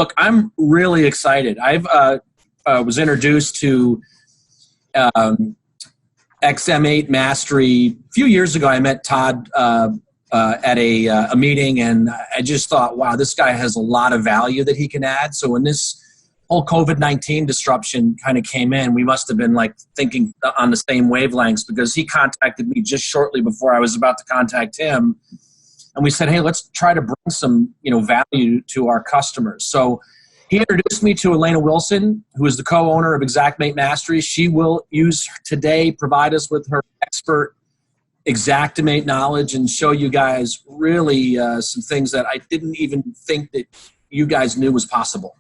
look, I'm really excited. I've was introduced to XM8 Mastery a few years ago. I met Todd at a meeting, and I just thought, wow, this guy has a lot of value that he can add. So when this whole COVID-19 disruption kind of came in, we must have been like thinking on the same wavelengths, because he contacted me just shortly before I was about to contact him. And we said, hey, let's try to bring some, value to our customers. So he introduced me to Alena Wilson, who is the co-owner of Xactimate Mastery. She will provide us with her expert Xactimate knowledge and show you guys really some things that I didn't even think that you guys knew was possible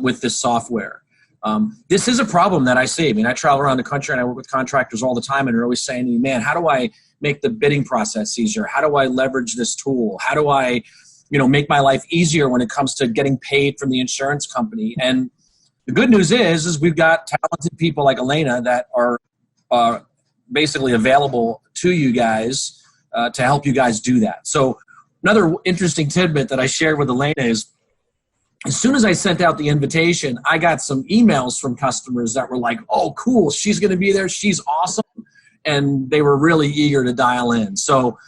with this software. This is a problem that I see. I mean, I travel around the country and I work with contractors all the time, and they're always saying to me, man, how do I make the bidding process easier? How do I leverage this tool? How do I, make my life easier when it comes to getting paid from the insurance company? And the good news is we've got talented people like Alena that are basically available to you guys to help you guys do that. So another interesting tidbit that I shared with Alena is, as soon as I sent out the invitation, I got some emails from customers that were like, oh, cool, she's going to be there. She's awesome. And they were really eager to dial in. So,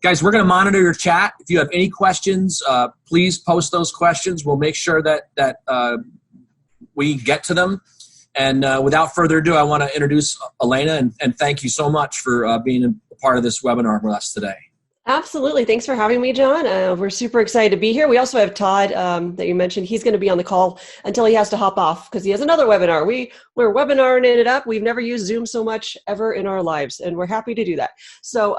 guys, we're going to monitor your chat. If you have any questions, please post those questions. We'll make sure that we get to them. And without further ado, I want to introduce Alena, and thank you so much for being a part of this webinar with us today. Absolutely. Thanks for having me, John. We're super excited to be here. We also have Todd that you mentioned. He's going to be on the call until he has to hop off because he has another webinar. We're webinaring it up. We've never used Zoom so much ever in our lives, and we're happy to do that. So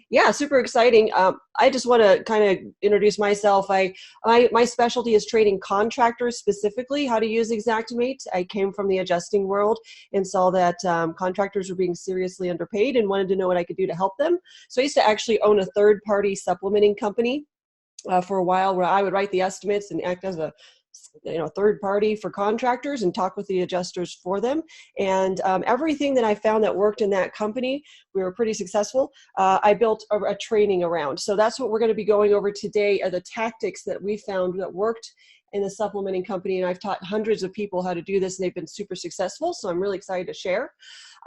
yeah, super exciting. I just want to kind of introduce myself. My specialty is training contractors specifically how to use Xactimate. I came from the adjusting world and saw that contractors were being seriously underpaid and wanted to know what I could do to help them. So I used to actually own a third-party supplementing company for a while, where I would write the estimates and act as a third party for contractors and talk with the adjusters for them. And everything that I found that worked in that company, we were pretty successful. I built a training around. So that's what we're going to be going over today, are the tactics that we found that worked in the supplementing company. And I've taught hundreds of people how to do this, and they've been super successful. So I'm really excited to share.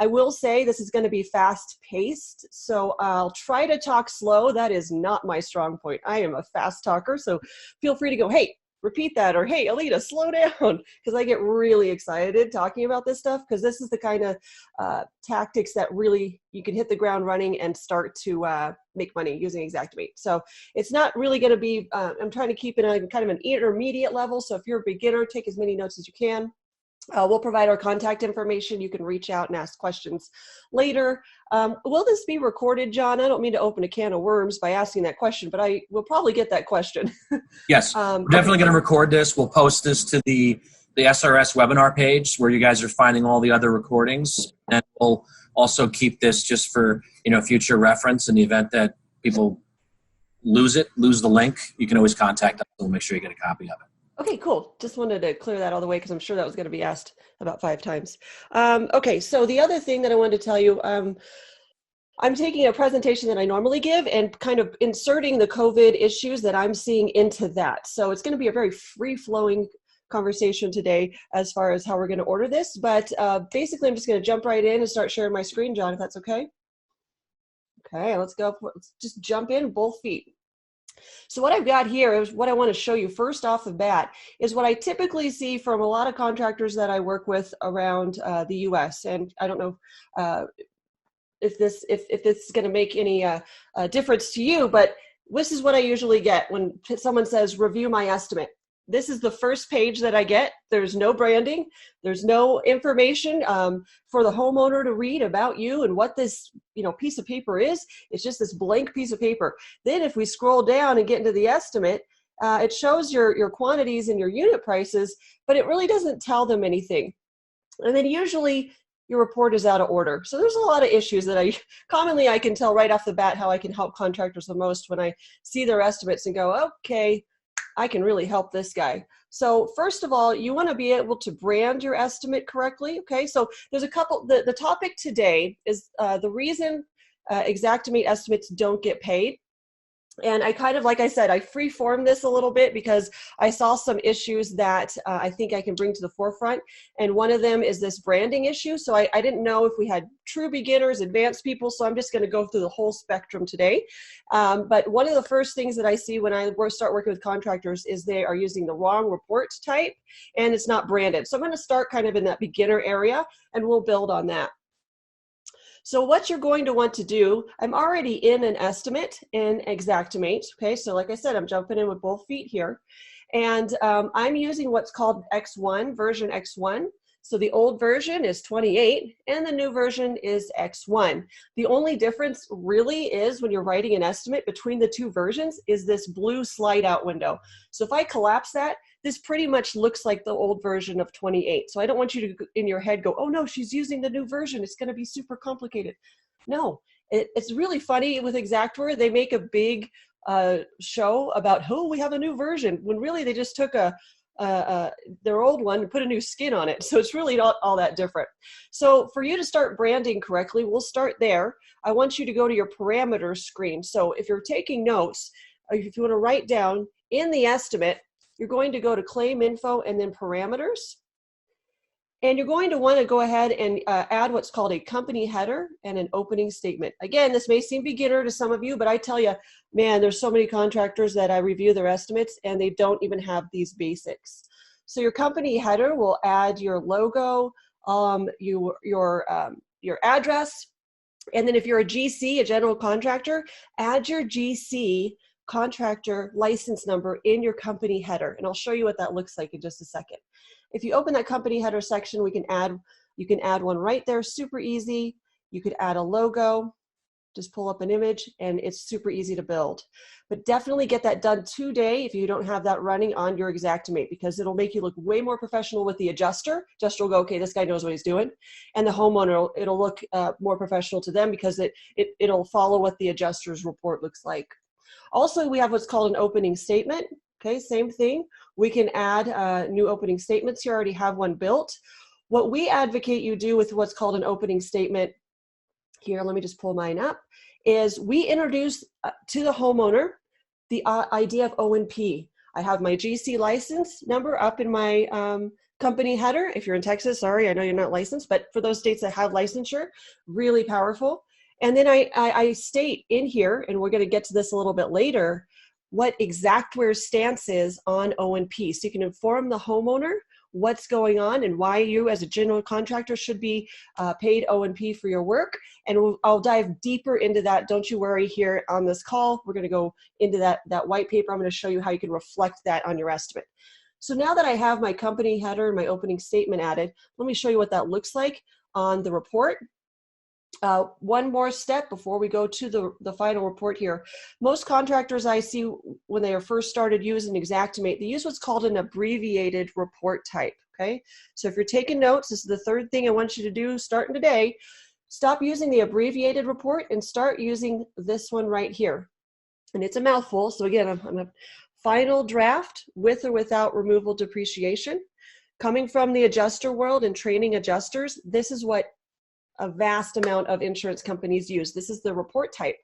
I will say this is going to be fast paced, so I'll try to talk slow. That is not my strong point. I am a fast talker, so feel free to go, hey, repeat that, or hey, Alena, slow down, because I get really excited talking about this stuff, because this is the kind of tactics that really you can hit the ground running and start to make money using Xactimate. So it's not really going to be, I'm trying to keep it on kind of an intermediate level, so if you're a beginner, take as many notes as you can. We'll provide our contact information. You can reach out and ask questions later. Will this be recorded, John? I don't mean to open a can of worms by asking that question, but I will probably get that question. Yes, we're definitely going to record this. We'll post this to the SRS webinar page where you guys are finding all the other recordings. And we'll also keep this just for future reference in the event that people lose the link. You can always contact us. We'll make sure you get a copy of it. Okay, cool. Just wanted to clear that all the way because I'm sure that was going to be asked about 5 times. Okay, so the other thing that I wanted to tell you, I'm taking a presentation that I normally give and kind of inserting the COVID issues that I'm seeing into that. So it's going to be a very free-flowing conversation today as far as how we're going to order this. But basically, I'm just going to jump right in and start sharing my screen, John, if that's okay. Okay, let's go. Let's just jump in both feet. So what I've got here is what I want to show you first off the bat is what I typically see from a lot of contractors that I work with around the U.S. And I don't know if this is going to make any difference to you, but this is what I usually get when someone says, review my estimate. This is the first page that I get. There's no branding. There's no information for the homeowner to read about you and what this piece of paper is. It's just this blank piece of paper. Then if we scroll down and get into the estimate, it shows your quantities and your unit prices, but it really doesn't tell them anything. And then usually your report is out of order. So there's a lot of issues that I can tell right off the bat how I can help contractors the most when I see their estimates and go, okay, I can really help this guy. So first of all, you want to be able to brand your estimate correctly. Okay, so there's a couple, the topic today is the reason Xactimate estimates don't get paid. And I kind of, like I said, I free-formed this a little bit because I saw some issues that I think I can bring to the forefront. And one of them is this branding issue. So I didn't know if we had true beginners, advanced people. So I'm just going to go through the whole spectrum today. But one of the first things that I see when I start working with contractors is they are using the wrong report type and it's not branded. So I'm going to start kind of in that beginner area and we'll build on that. So what you're going to want to do, I'm already in an estimate in Xactimate, okay? So like I said, I'm jumping in with both feet here. And I'm using what's called X1, version X1. So the old version is 28 and the new version is X1. The only difference really is when you're writing an estimate between the two versions is this blue slide out window. So if I collapse that, this pretty much looks like the old version of 28. So I don't want you to, in your head, go, oh no, she's using the new version. It's going to be super complicated. No, it's really funny with Xactware. They make a big show about, oh, we have a new version, when really they just took their old one and put a new skin on it. So it's really not all that different. So for you to start branding correctly, we'll start there. I want you to go to your parameters screen. So if you're taking notes, if you want to write down in the estimate, you're going to go to claim info and then parameters. And you're going to want to go ahead and add what's called a company header and an opening statement. Again, this may seem beginner to some of you, but I tell you, man, there's so many contractors that I review their estimates and they don't even have these basics. So your company header will add your logo, your address, and then if you're a GC, a general contractor, add your GC contractor license number in your company header. And I'll show you what that looks like in just a second. If you open that company header section, you can add one right there, super easy. You could add a logo, just pull up an image, and it's super easy to build. But definitely get that done today if you don't have that running on your Xactimate, because it'll make you look way more professional with the adjuster. Adjuster will go, okay, this guy knows what he's doing. And the homeowner, it'll look more professional to them because it'll follow what the adjuster's report looks like. Also, we have what's called an opening statement. Okay, same thing. We can add new opening statements here. I already have one built. What we advocate you do with what's called an opening statement, here, let me just pull mine up, is we introduce to the homeowner the idea of O&P. I have my GC license number up in my company header. If you're in Texas, sorry, I know you're not licensed, but for those states that have licensure, really powerful. And then I state in here, and we're going to get to this a little bit later, what Xactware's stance is on O&P. So you can inform the homeowner what's going on and why you as a general contractor should be paid O&P for your work. And I'll dive deeper into that. Don't you worry here on this call. We're going to go into that white paper. I'm going to show you how you can reflect that on your estimate. So now that I have my company header and my opening statement added, let me show you what that looks like on the report. One more step before we go to the final report here. Most contractors I see when they are first started using Xactimate, they use what's called an abbreviated report type, okay? So if you're taking notes, this is the third thing I want you to do starting today. Stop using the abbreviated report and start using this one right here. And it's a mouthful, so again, I'm a final draft with or without removal depreciation. Coming from the adjuster world and training adjusters, this is what a vast amount of insurance companies use. This is the report type.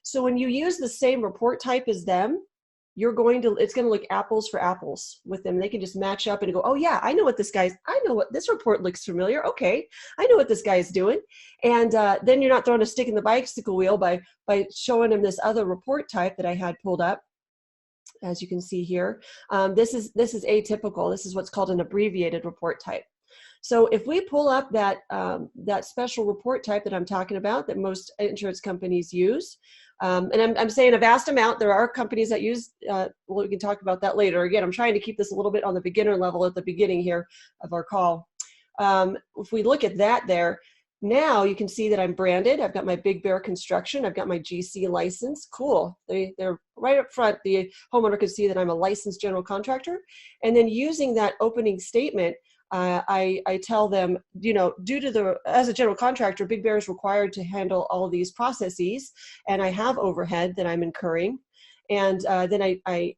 So when you use the same report type as them, it's going to look apples for apples with them. They can just match up and go, oh yeah, I know what this report looks familiar. Okay, I know what this guy is doing. And then you're not throwing a stick in the bicycle wheel by showing them this other report type that I had pulled up. As you can see here, this is atypical. This is what's called an abbreviated report type. So if we pull up that special report type that I'm talking about that most insurance companies use, and I'm saying a vast amount, there are companies that use, well, we can talk about that later. Again, I'm trying to keep this a little bit on the beginner level at the beginning here of our call. If we look at that there, now you can see that I'm branded. I've got my Big Bear Construction. I've got my GC license. Cool. They're right up front. The homeowner can see that I'm a licensed general contractor. And then using that opening statement, I tell them, as a general contractor, Big Bear is required to handle all of these processes, and I have overhead that I'm incurring. And then I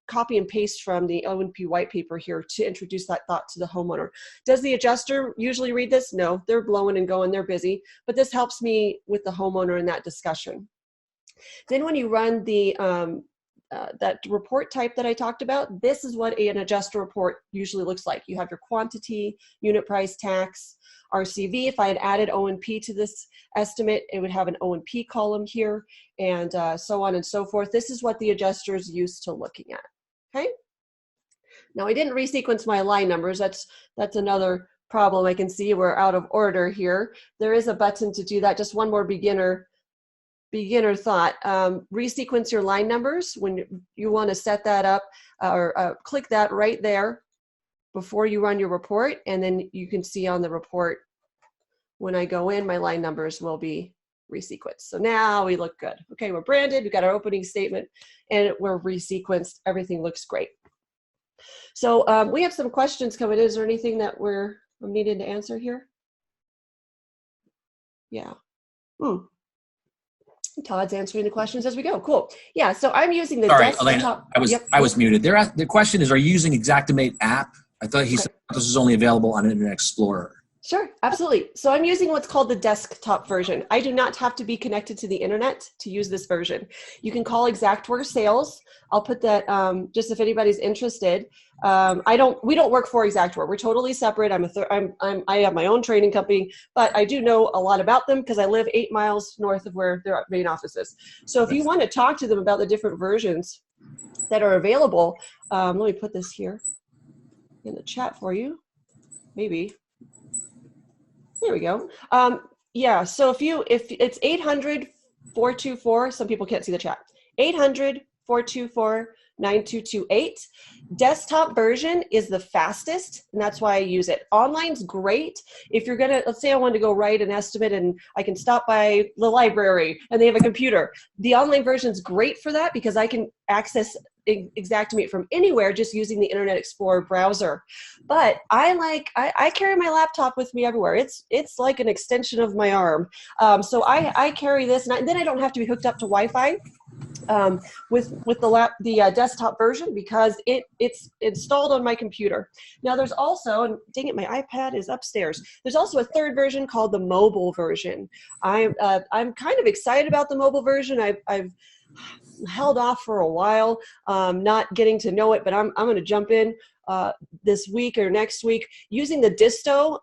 copy and paste from the O&P white paper here to introduce that thought to the homeowner. Does the adjuster usually read this? No, they're blowing and going, they're busy, but this helps me with the homeowner in that discussion. Then when you run the that report type that I talked about, this is what an adjuster report usually looks like. You have your quantity, unit price, tax, RCV. If I had added O&P to this estimate, it would have an O&P column here, and so on and so forth. This is what the adjuster is used to looking at. Okay. Now I didn't resequence my line numbers. That's another problem. I can see we're out of order here. There is a button to do that. Just one more beginner thought. Resequence your line numbers when you want to set that up, or click that right there before you run your report, and then you can see on the report when I go in, my line numbers will be resequenced. So now we look good. Okay, we're branded, we've got our opening statement, and we're resequenced. Everything looks great. So we have some questions coming in. Is there anything that we're needing to answer here? Yeah. Todd's answering the questions as we go. Cool. Yeah, so I'm using the desktop. Alena, I was muted. The question is, are you using Xactimate app? I thought he said this is only available on Internet Explorer. Sure, absolutely. So I'm using what's called the desktop version. I do not have to be connected to the internet to use this version. You can call Xactware Sales. I'll put that just if anybody's interested. We don't work for Xactware. We're totally separate. I have my own training company, but I do know a lot about them because I live 8 miles north of where their main office is. So if you want to talk to them about the different versions that are available, let me put this here in the chat for you. Maybe. There we go. Yeah, so if it's 800-424, some people can't see the chat, 800-424-9228. Desktop version is the fastest, and that's why I use it. Online's great. If you're gonna, let's say I wanted to go write an estimate and I can stop by the library and they have a computer. The online version's great for that because I can access Xactimate from anywhere just using the Internet Explorer browser. But I carry my laptop with me everywhere. It's like an extension of my arm. So I carry this, and then I don't have to be hooked up to Wi-Fi with the desktop version because it's installed on my computer. Now there's also, and dang it, my iPad is upstairs. There's also a third version called the mobile version. I'm kind of excited about the mobile version. I've held off for a while, not getting to know it, but I'm going to jump in this week or next week using the Disto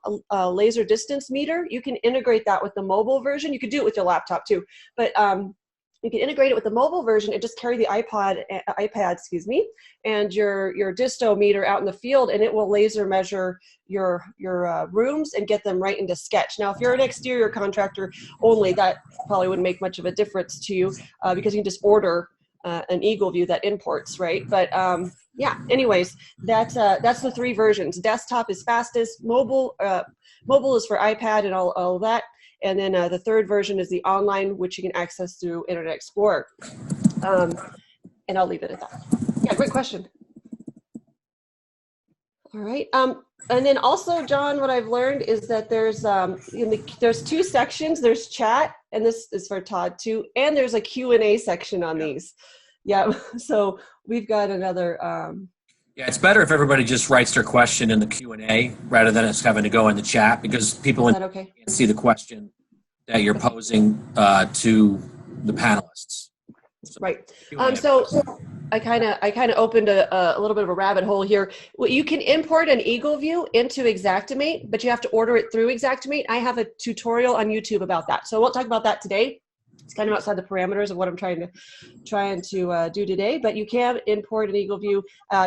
laser distance meter. You can integrate that with the mobile version. You could do it with your laptop too, but you can integrate it with the mobile version and just carry the iPad, and your disto meter out in the field, and it will laser measure your rooms and get them right into Sketch. Now, if you're an exterior contractor only, that probably wouldn't make much of a difference to you because you can just order an Eagle View that imports, right? But yeah, anyways, that's the 3 versions. Desktop is fastest, mobile is for iPad and all that. And then the third version is the online, which you can access through Internet Explorer. And I'll leave it at that. Yeah, great question. All right. And then also, John, what I've learned is that there's 2 sections. There's chat, and this is for Todd too, and there's a Q&A section on these. Yeah. So we've got another. Yeah, it's better if everybody just writes their question in the Q&A rather than us having to go in the chat, because people can't see the question that you're posing to the panelists. So, right. So I kind of opened a little bit of a rabbit hole here. Well, you can import an Eagle View into Xactimate, but you have to order it through Xactimate. I have a tutorial on YouTube about that, so I won't talk about that today. It's kind of outside the parameters of what I'm trying to do today, but you can import an Eagle View.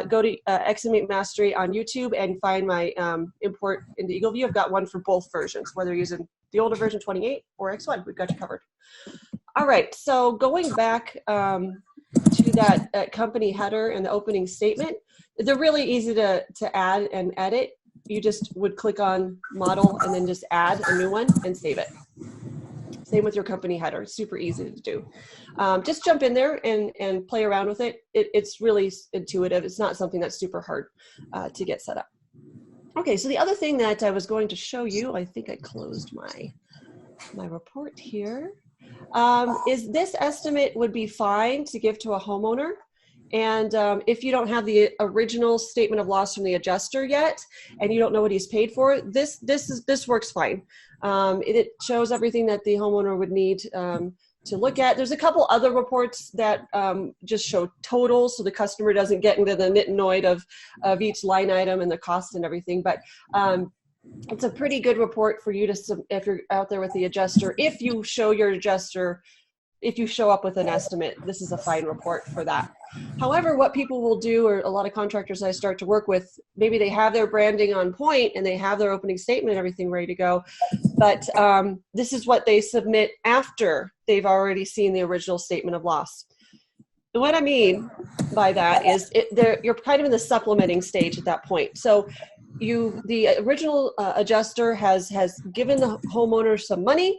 Go to XM8 Mastery on YouTube and find my import into Eagle View. I've got one for both versions, whether you're using the older version 28 or X1. We've got you covered. All right, so going back to that company header and the opening statement, they're really easy to add and edit. You just would click on model and then just add a new one and save it. Same with your company header. It's super easy to do. Just jump in there and play around with it. It's really intuitive. It's not something that's super hard to get set up. Okay, so the other thing that I was going to show you, I think I closed my report here, is this estimate would be fine to give to a homeowner. And if you don't have the original statement of loss from the adjuster yet, and you don't know what he's paid for, this works fine. It shows everything that the homeowner would need to look at. There's a couple other reports that just show totals, so the customer doesn't get into the nit and noid of each line item and the cost and everything. But it's a pretty good report for you to, if you're out there with the adjuster, if you show your adjuster, if you show up with an estimate, this is a fine report for that. However, what people will do, or a lot of contractors I start to work with, maybe they have their branding on point and they have their opening statement and everything ready to go, but this is what they submit after they've already seen the original statement of loss. And what I mean by that is you're kind of in the supplementing stage at that point. So the original adjuster has given the homeowner some money.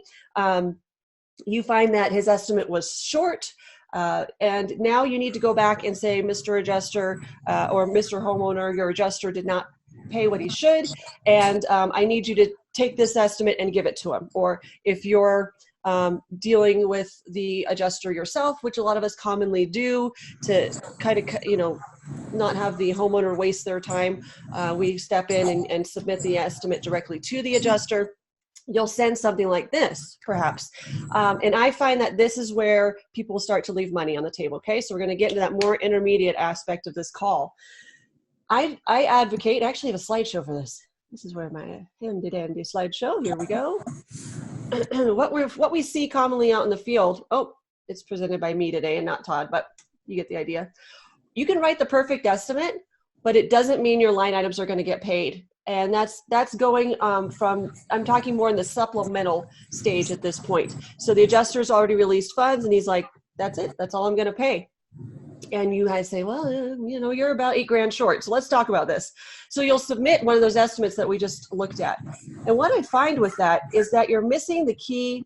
You find that his estimate was short, and now you need to go back and say, Mr. Adjuster or Mr. Homeowner, your adjuster did not pay what he should, and I need you to take this estimate and give it to him. Or if you're dealing with the adjuster yourself, which a lot of us commonly do to kind of, not have the homeowner waste their time, we step in and submit the estimate directly to the adjuster. You'll send something like this, perhaps. And I find that this is where people start to leave money on the table, okay? So we're going to get into that more intermediate aspect of this call. I advocate, I actually have a slideshow for this. This is where my handy-dandy slideshow, here we go. What we see commonly out in the field, it's presented by me today and not Todd, but you get the idea. You can write the perfect estimate, but it doesn't mean your line items are going to get paid. And that's going from, I'm talking more in the supplemental stage at this point. So the adjuster's already released funds and he's like, that's it, that's all I'm going to pay. And you guys say, well, you're about $8,000 short. So let's talk about this. So you'll submit one of those estimates that we just looked at. And what I find with that is that you're missing the key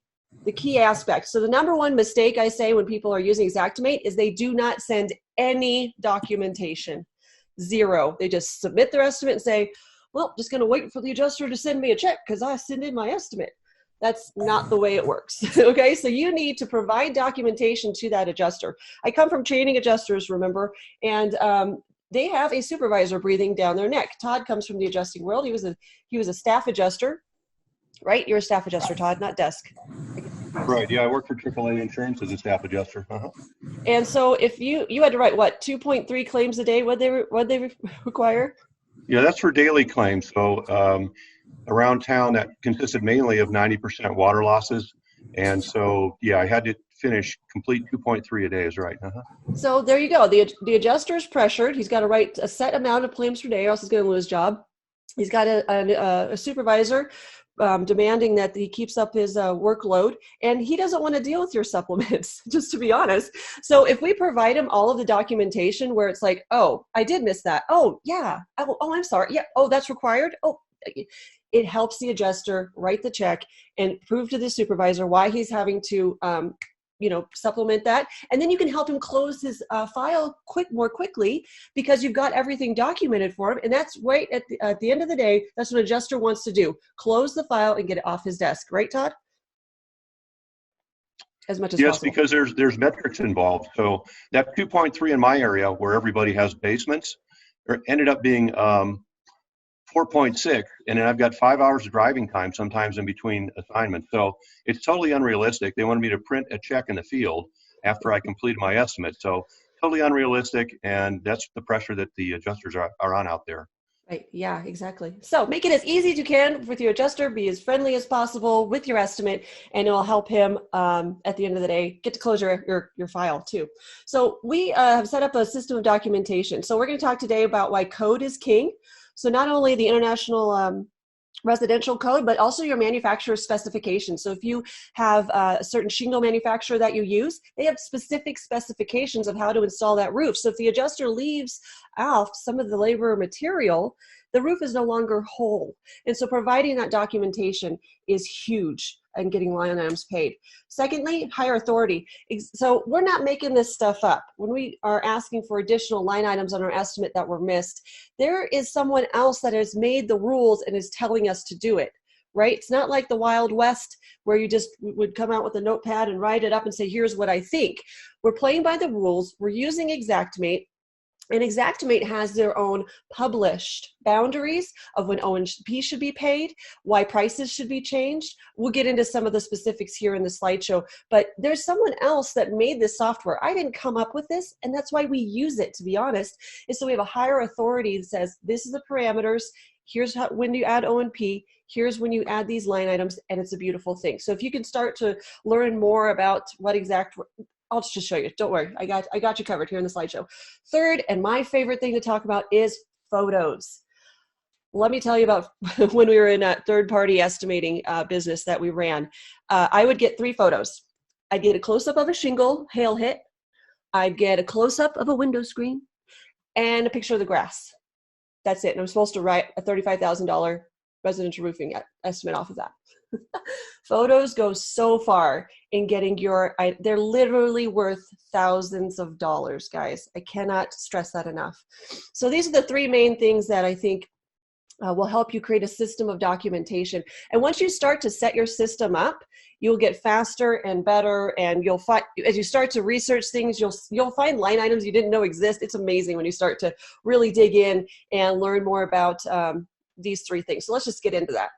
aspect. So the number one mistake I say when people are using Xactimate is they do not send any documentation. Zero. They just submit their estimate and say, well, just going to wait for the adjuster to send me a check because I sent in my estimate. That's not the way it works. Okay, so you need to provide documentation to that adjuster. I come from training adjusters, remember, and they have a supervisor breathing down their neck. Todd comes from the adjusting world. He was a staff adjuster, right? You're a staff adjuster, Todd, not desk. Right. Yeah, I work for AAA Insurance as a staff adjuster. And so if you had to write what 2.3 claims a day, what they require? Yeah, that's for daily claims. So around town, that consisted mainly of 90% water losses. And so, yeah, I had to complete 2.3 a day is right. So there you go. The adjuster is pressured. He's got to write a set amount of claims per day or else he's going to lose his job. He's got a supervisor demanding that he keeps up his workload, and he doesn't want to deal with your supplements, just to be honest. So if we provide him all of the documentation where it's like, oh, I did miss that. Oh, yeah. Oh, I'm sorry. Yeah. Oh, that's required. Oh, it helps the adjuster write the check and prove to the supervisor why he's having to supplement that. And then you can help him close his file more quickly because you've got everything documented for him. And that's right at the end of the day, that's what an adjuster wants to do. Close the file and get it off his desk. Right, Todd? As much as possible. Yes, because there's metrics involved. So that 2.3 in my area where everybody has basements ended up being 4.6, and then I've got 5 hours of driving time sometimes in between assignments. So it's totally unrealistic. They wanted me to print a check in the field after I completed my estimate. So totally unrealistic, and that's the pressure that the adjusters are on out there. Right. Yeah, exactly. So make it as easy as you can with your adjuster, be as friendly as possible with your estimate, and it'll help him at the end of the day get to close your file too. So we have set up a system of documentation. So we're going to talk today about why code is king. So not only the international residential code, but also your manufacturer's specifications. So if you have a certain shingle manufacturer that you use, they have specific specifications of how to install that roof. So if the adjuster leaves out some of the labor material, the roof is no longer whole. And so providing that documentation is huge in getting line items paid. Secondly, higher authority. So we're not making this stuff up. When we are asking for additional line items on our estimate that were missed, there is someone else that has made the rules and is telling us to do it, right? It's not like the Wild West where you just would come out with a notepad and write it up and say, here's what I think. We're playing by the rules. We're using Xactimate. And Xactimate has their own published boundaries of when O&P should be paid, why prices should be changed. We'll get into some of the specifics here in the slideshow, but there's someone else that made this software. I didn't come up with this, and that's why we use it, to be honest, is so we have a higher authority that says, this is the parameters, here's how, when you add O&P, here's when you add these line items, and it's a beautiful thing. So if you can start to learn more about what I'll just show you. Don't worry. I got you covered here in the slideshow. Third, and my favorite thing to talk about is photos. Let me tell you about when we were in a third-party estimating business that we ran. I would get 3 photos. I'd get a close-up of a shingle hail hit. I'd get a close-up of a window screen and a picture of the grass. That's it. And I'm supposed to write a $35,000 residential roofing estimate off of that. Photos go so far in getting they're literally worth thousands of dollars, guys. I cannot stress that enough. So these are the 3 main things that I think will help you create a system of documentation. And once you start to set your system up, you'll get faster and better, and you'll find, as you start to research things, you'll find line items you didn't know exist. It's amazing when you start to really dig in and learn more about these 3 things. So let's just get into that.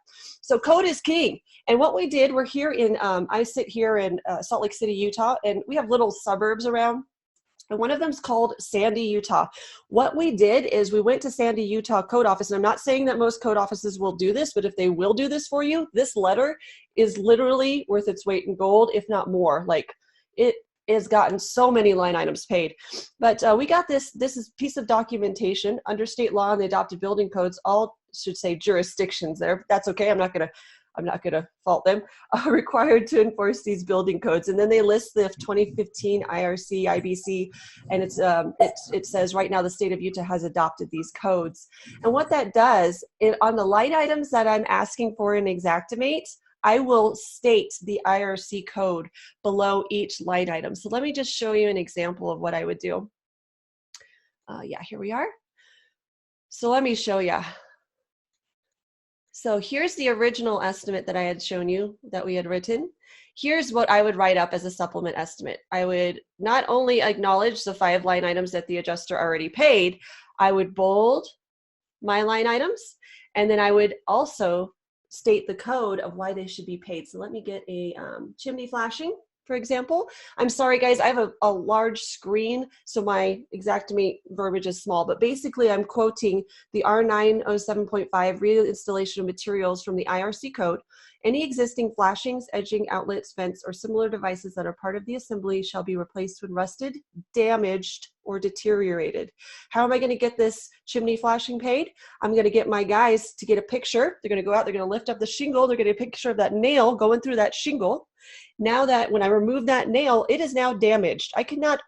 So code is king. And what we did, we're here in, I sit here in Salt Lake City, Utah, and we have little suburbs around. And one of them is called Sandy, Utah. What we did is we went to Sandy, Utah code office. And I'm not saying that most code offices will do this, but if they will do this for you, this letter is literally worth its weight in gold, if not more. Like, it has gotten so many line items paid. But we got this is piece of documentation under state law and the adopted building codes, all should say jurisdictions there. That's okay. I'm not gonna fault them, required to enforce these building codes. And then they list the 2015 IRC, IBC, and it says right now the state of Utah has adopted these codes. And what that does, on the line items that I'm asking for in Xactimate, I will state the IRC code below each line item. So let me just show you an example of what I would do. Yeah, here we are. So let me show you. So here's the original estimate that I had shown you that we had written. Here's what I would write up as a supplement estimate. I would not only acknowledge the 5 line items that the adjuster already paid, I would bold my line items, and then I would also state the code of why they should be paid. So let me get a chimney flashing, for example. I'm sorry, guys, I have a large screen, so my Xactimate verbiage is small, but basically I'm quoting the R907.5 reinstallation of materials from the IRC code. Any existing flashings, edging, outlets, vents, or similar devices that are part of the assembly shall be replaced when rusted, damaged, or deteriorated. How am I going to get this chimney flashing paid? I'm going to get my guys to get a picture. They're going to go out, they're going to lift up the shingle, they're going to get a picture of that nail going through that shingle. Now that when I remove that nail, it is now damaged. I cannot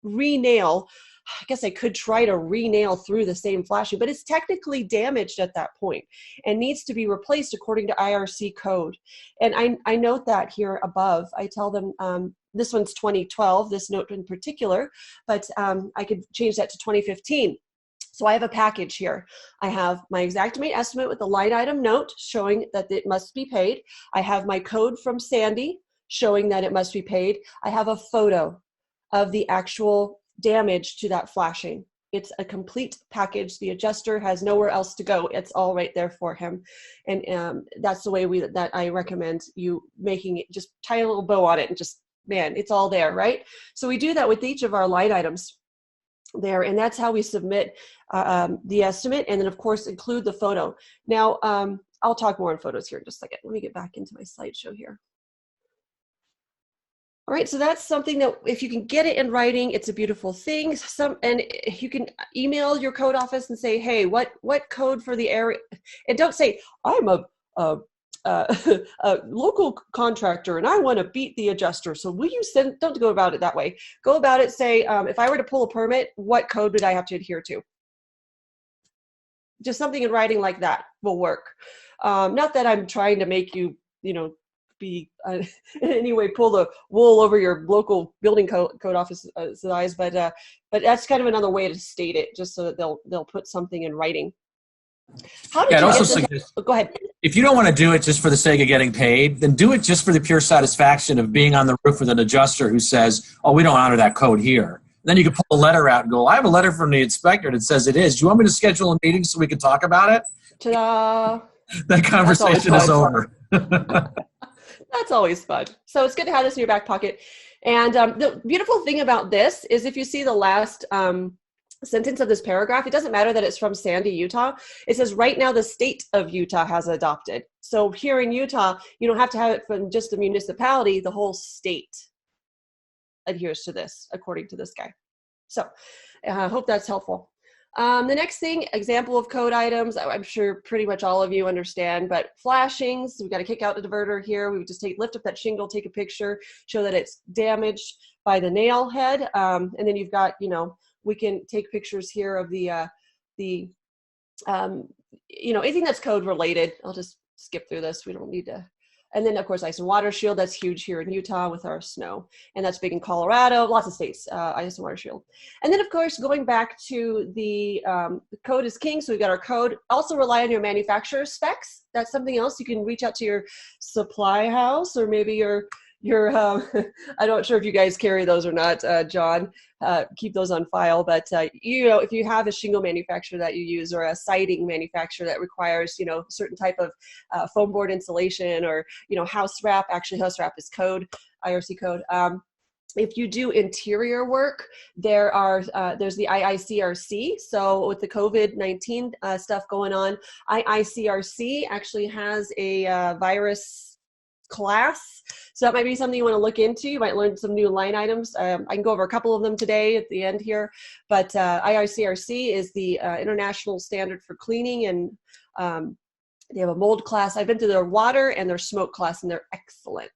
re-nail. I guess I could try to re-nail through the same flashing, but it's technically damaged at that point and needs to be replaced according to IRC code. And I note that here above. I tell them this one's 2012, this note in particular, but I could change that to 2015. So I have a package here. I have my Xactimate estimate with the line item note showing that it must be paid. I have my code from Sandy showing that it must be paid. I have a photo of the actual damage to that flashing. It's a complete package. The adjuster has nowhere else to go. It's all right there for him. And that's the way that I recommend you making it. Just tie a little bow on it and just, man, it's all there, right? So we do that with each of our line items there, and that's how we submit the estimate, and then of course include the photo. Now I'll talk more on photos here in just a second. Let me get back into my slideshow here. All right, so that's something that if you can get it in writing, it's a beautiful thing. And you can email your code office and say, hey, what code for the area? And don't say, I'm a local contractor and I want to beat the adjuster. So will you send, don't go about it that way. Go about it, say, if I were to pull a permit, what code would I have to adhere to? Just something in writing like that will work. Not that I'm trying to make you, be in any way pull the wool over your local building code office's eyes, but that's kind of another way to state it, just so that they'll put something in writing. How did you get this? Go ahead. If you don't want to do it just for the sake of getting paid, then do it just for the pure satisfaction of being on the roof with an adjuster who says, oh, we don't honor that code here. Then you can pull a letter out and go, I have a letter from the inspector that says it is. Do you want me to schedule a meeting so we can talk about it? Ta-da! That conversation is over. That's always fun. So it's good to have this in your back pocket. And the beautiful thing about this is if you see the last sentence of this paragraph, it doesn't matter that it's from Sandy, Utah. It says right now the state of Utah has adopted. So here in Utah, you don't have to have it from just the municipality, the whole state adheres to this, according to this guy. So I hope that's helpful. The next thing, example of code items, I'm sure pretty much all of you understand, but flashings, we've got to kick out the diverter here. We would just lift up that shingle, take a picture, show that it's damaged by the nail head. And then you've got, we can take pictures here of anything that's code related. I'll just skip through this. We don't need to. And then, of course, ice and water shield. That's huge here in Utah with our snow. And that's big in Colorado, lots of states, ice and water shield. And then, of course, going back to the code is king. So we've got our code. Also rely on your manufacturer's specs. That's something else. You can reach out to your supply house or maybe your I'm not sure if you guys carry those or not, John, keep those on file. But, if you have a shingle manufacturer that you use or a siding manufacturer that requires, a certain type of foam board insulation or, house wrap, actually house wrap is code, IRC code. If you do interior work, there's the IICRC. So with the COVID-19 stuff going on, IICRC actually has a virus class. So that might be something you want to look into. You might learn some new line items. I can go over a couple of them today at the end here, but IICRC is the International Standard for Cleaning, and they have a mold class. I've been to their water and their smoke class, and they're excellent.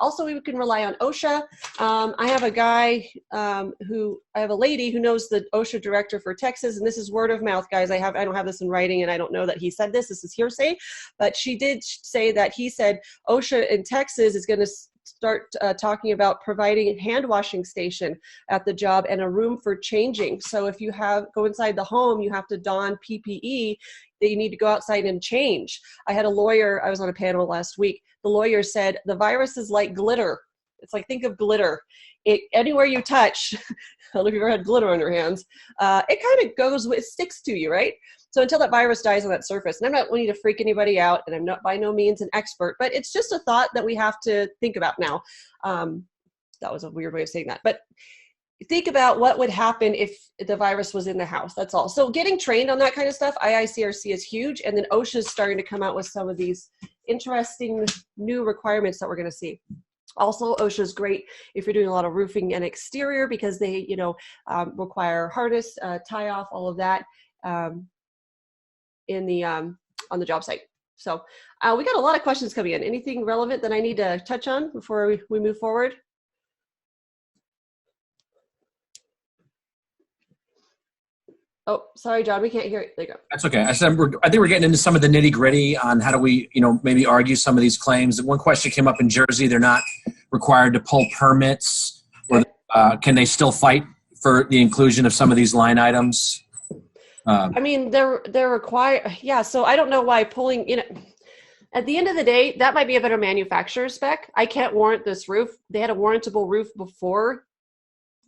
Also, we can rely on OSHA. I have a lady who knows the OSHA director for Texas, and this is word of mouth, guys. I don't have this in writing, and I don't know that he said this. This is hearsay, but she did say that he said OSHA in Texas is going to start talking about providing a hand washing station at the job and a room for changing. So if you go inside the home, you have to don PPE, that you need to go outside and change. I had a lawyer, I was on a panel last week. The lawyer said, the virus is like glitter. It's like, think of glitter. Anywhere you touch, I don't know if you've ever had glitter on your hands, it kind of it sticks to you, right? So until that virus dies on that surface, and I'm not wanting to freak anybody out, and I'm not by no means an expert, but it's just a thought that we have to think about now. That was a weird way of saying that, but think about what would happen if the virus was in the house. That's all. So getting trained on that kind of stuff, IICRC is huge, and then OSHA is starting to come out with some of these interesting new requirements that we're going to see. Also, OSHA is great if you're doing a lot of roofing and exterior because they, require harness, tie off, all of that on the job site. So we got a lot of questions coming in. Anything relevant that I need to touch on before we move forward? Oh, sorry, John, we can't hear it. There you go. That's okay. I think we're getting into some of the nitty gritty on how do we, maybe argue some of these claims. One question came up in Jersey. They're not required to pull permits. Or, can they still fight for the inclusion of some of these line items? They're required. Yeah. So I don't know why pulling, at the end of the day, that might be a better manufacturer spec. I can't warrant this roof. They had a warrantable roof before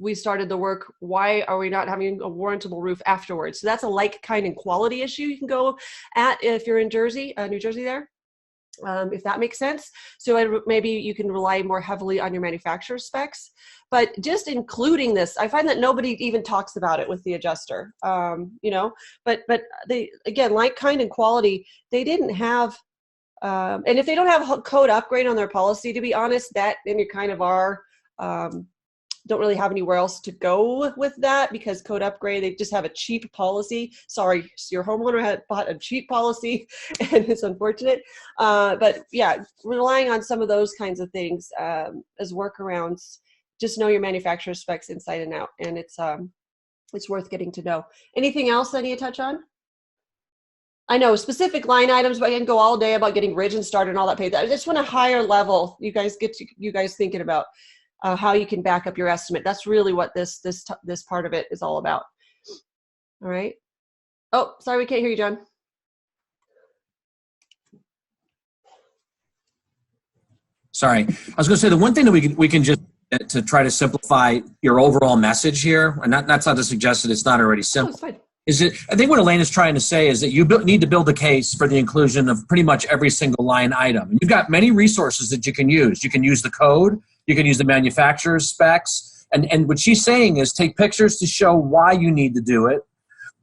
we started the work. Why are we not having a warrantable roof afterwards? So that's a like, kind, and quality issue you can go at if you're in New Jersey there, if that makes sense. So maybe you can rely more heavily on your manufacturer specs. But just including this, I find that nobody even talks about it with the adjuster, But they, again, like, kind, and quality, they didn't have, and if they don't have a code upgrade on their policy, to be honest, then you kind of are, don't really have anywhere else to go with that because code upgrade, they just have a cheap policy. Sorry, your homeowner had bought a cheap policy and it's unfortunate. But yeah, relying on some of those kinds of things as workarounds, just know your manufacturer specs inside and out, and it's worth getting to know. Anything else I need to touch on? I know specific line items, but I can go all day about getting ridge and starter and all that pay. I just want a higher level. You guys thinking about how you can back up your estimate. That's really what this part of it is all about. All right. Oh, sorry, we can't hear you, John. Sorry, I was going to say the one thing that we can just to try to simplify your overall message here, and that's not to suggest that it's not already simple. it's fine. I think what Alena's trying to say is that you need to build a case for the inclusion of pretty much every single line item. You've got many resources that you can use. You can use the code, you can use the manufacturer's specs, and what she's saying is take pictures to show why you need to do it,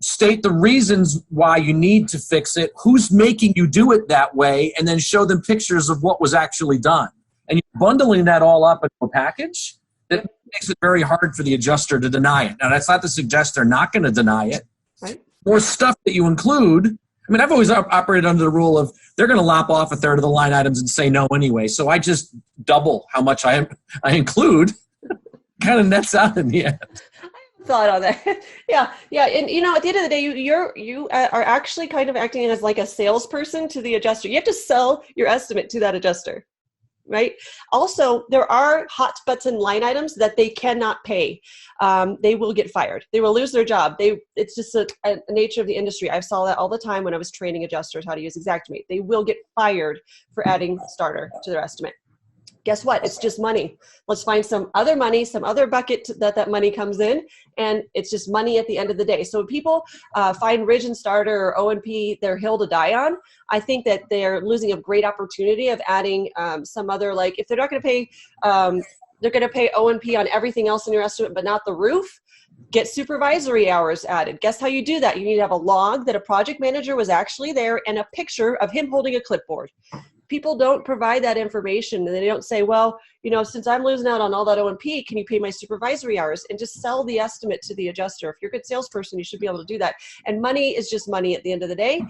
state the reasons why you need to fix it, who's making you do it that way, and then show them pictures of what was actually done. And you're bundling that all up into a package that makes it very hard for the adjuster to deny it. Now, that's not to suggest they're not going to deny it. Right. More stuff that you include. I mean, I've always operated under the rule of they're going to lop off a third of the line items and say no anyway. So I just double how much I include. Kind of nets out in the end. Thought on that. yeah. And at the end of the day, you are actually kind of acting as like a salesperson to the adjuster. You have to sell your estimate to that adjuster. Right. Also, there are hot button line items that they cannot pay. They will get fired. They will lose their job. It's just a nature of the industry. I saw that all the time when I was training adjusters how to use Xactimate. They will get fired for adding starter to their estimate. Guess what? It's just money. Let's find some other money, some other bucket that money comes in, and it's just money at the end of the day. So when people find Ridge and Starter or O&P their hill to die on, I think that they're losing a great opportunity of adding some other, like if they're not going to pay, they're going to pay O&P on everything else in your estimate, but not the roof. Get supervisory hours added. Guess how you do that? You need to have a log that a project manager was actually there and a picture of him holding a clipboard. People don't provide that information, and they don't say, well, since I'm losing out on all that O&P, can you pay my supervisory hours? And just sell the estimate to the adjuster. If you're a good salesperson, you should be able to do that. And money is just money at the end of the day.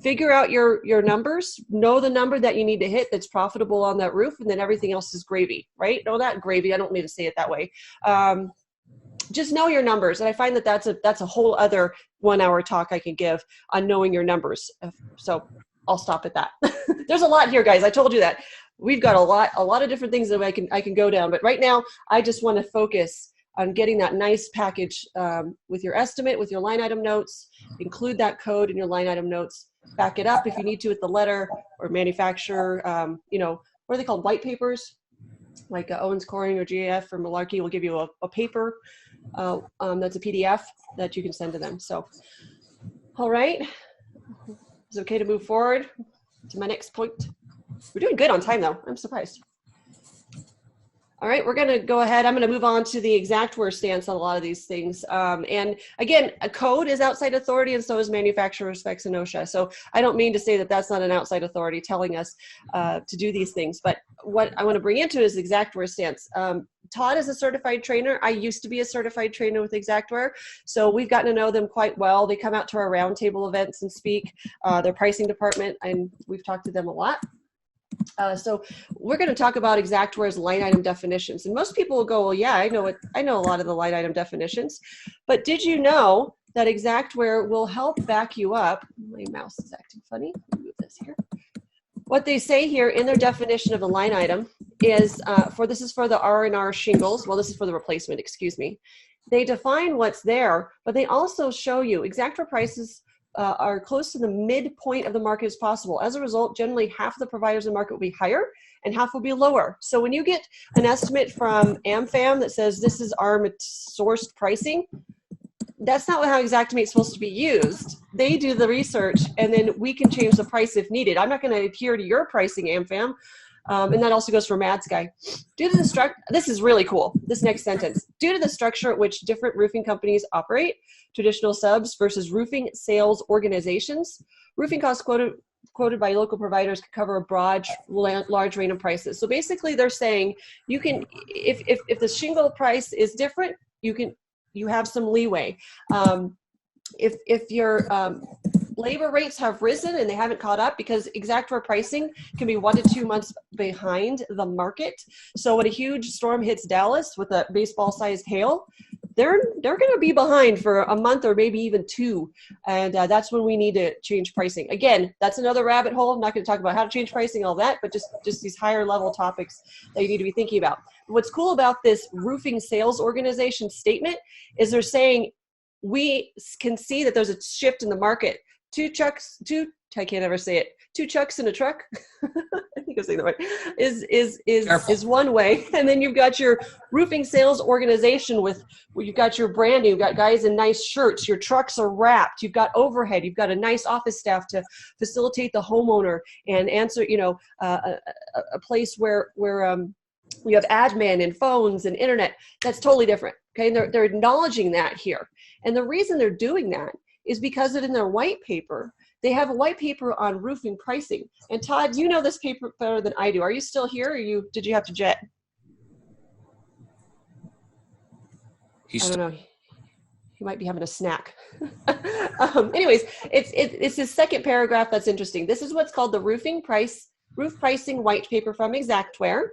Figure out your numbers, know the number that you need to hit that's profitable on that roof, and then everything else is gravy, right? No, not gravy. I don't mean to say it that way. Just know your numbers. And I find that that's a whole other 1 hour talk I can give on knowing your numbers. So I'll stop at that. There's a lot here, guys. I told you that. We've got a lot of different things that I can go down. But right now, I just want to focus on getting that nice package with your estimate, with your line item notes. Include that code in your line item notes. Back it up if you need to with the letter or manufacturer. What are they called? White papers, like Owens Corning or GAF or Malarkey will give you a paper that's a PDF that you can send to them. So, all right. Is it okay to move forward to my next point? We're doing good on time, though. I'm surprised. All right, we're going to go ahead. I'm going to move on to the Xactware stance on a lot of these things. And again, a code is outside authority, and so is manufacturer specs and OSHA. So I don't mean to say that that's not an outside authority telling us to do these things. But what I want to bring into is Xactware stance. Todd is a certified trainer. I used to be a certified trainer with Xactware, so we've gotten to know them quite well. They come out to our roundtable events and speak, their pricing department, and we've talked to them a lot. So we're going to talk about Xactware's line item definitions. And most people will go, well, yeah, I know a lot of the line item definitions. But did you know that Xactware will help back you up? My mouse is acting funny. Let me move this here. What they say here in their definition of the line item is, this is for the R&R shingles. Well, this is for the replacement, excuse me. They define what's there, but they also show you Xactware prices are close to the midpoint of the market as possible. As a result, generally half of the providers in the market will be higher and half will be lower. So when you get an estimate from AmFam that says this is our sourced pricing, that's not how Xactimate is supposed to be used. They do the research, and then we can change the price if needed. I'm not going to adhere to your pricing, AmFam. And that also goes for Matt's guy. Due to the this is really cool, this next sentence. Due to the structure at which different roofing companies operate, traditional subs versus roofing sales organizations, roofing costs quoted by local providers can cover a broad, large range of prices. So basically they're saying you can, if the shingle price is different, you have some leeway. If your labor rates have risen and they haven't caught up, because Xactware pricing can be 1 to 2 months behind the market. So when a huge storm hits Dallas with a baseball-sized hail, they're going to be behind for a month or maybe even 2. And that's when we need to change pricing. Again, that's another rabbit hole. I'm not going to talk about how to change pricing, all that, but just these higher level topics that you need to be thinking about. What's cool about this roofing sales organization statement is they're saying we can see that there's a shift in the market. Two I can't ever say it. 2 chucks in a truck. I think I'm saying that right. Is one way, and then you've got your roofing sales organization where you've got your branding. You've got guys in nice shirts. Your trucks are wrapped. You've got overhead. You've got a nice office staff to facilitate the homeowner and answer. A place where you have admin and phones and internet. That's totally different. Okay, and they're acknowledging that here, and the reason they're doing that is because in their white paper, they have a white paper on roofing pricing. And Todd, you know this paper better than I do. Are you still here, or did you have to jet? I don't know. He might be having a snack. Anyways, it's his second paragraph that's interesting. This is what's called the roof pricing white paper from Xactware.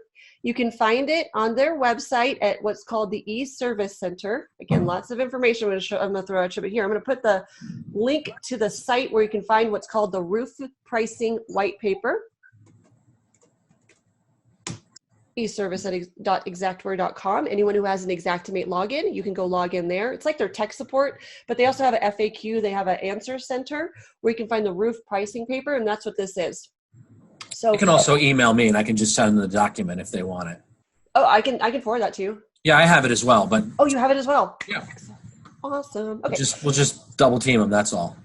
You can find it on their website at what's called the e-service center. Again, lots of information I'm going to throw at you, but here I'm going to put the link to the site where you can find what's called the roof pricing white paper. eservice.xactware.com. Anyone who has an Xactimate login, you can go log in there. It's like their tech support, but they also have an FAQ. They have an answer center where you can find the roof pricing paper, and that's what this is. So you can also email me, and I can just send them the document if they want it. Oh, I can forward that to you. Yeah, I have it as well. But oh, you have it as well. Yeah. Awesome. Okay. We'll just double team them. That's all.